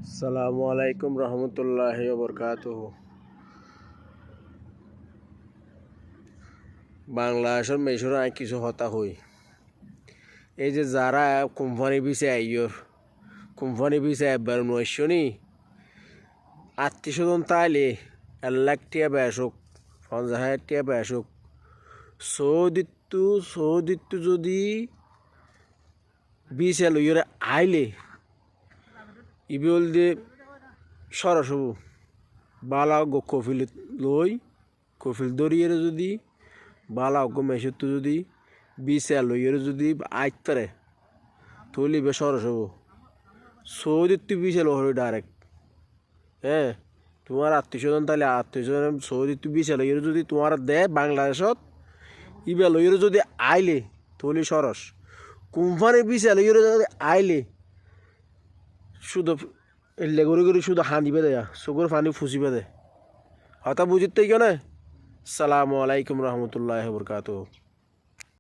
আসসালামু আলাইকুম রহমতুল্লাহি ওয়া বারাকাতুহু। বাংলাদেশের মেশর আই কিছু হতা হই। এই যে যারা কোম্পানি পিছে আইয়র কোম্পানি পিছে একবার নয়শনি আত্মীয় স্বজন তাইলে 1,00,000 টাকা বেসুক 50,000 টাকা বেসুক সৌদিত্তু যদি বিছে লইরে আইলে ইবি হল দিয়ে সরস হব বালা কফিল লই কফিল দরিয়ে যদি বালা মেশর তো যদি বিছে লইরে যদি আইত পারে তৈলি বে সরস হব সৌদিত্তু বিছে লো ডাইরেক্ট। হ্যাঁ, তোমার আত্মীয় স্বজন তাহলে আত্মীয় স্বজন সৌদিত্তু বিছে লইরে যদি তোমার দে বাংলাদেশত ইবে লইরে যদি আইলে তৈলি সরস কোম্পানি বিছে লইরে যদি আইলে শুধু এলে করে শুধু হাঁদিবে দেয়া চকুর পানি ফুসিবে দে হতা বুঝিতে কেন। সালামু আলাইকুম রহমতুল্লাহ বরকাত।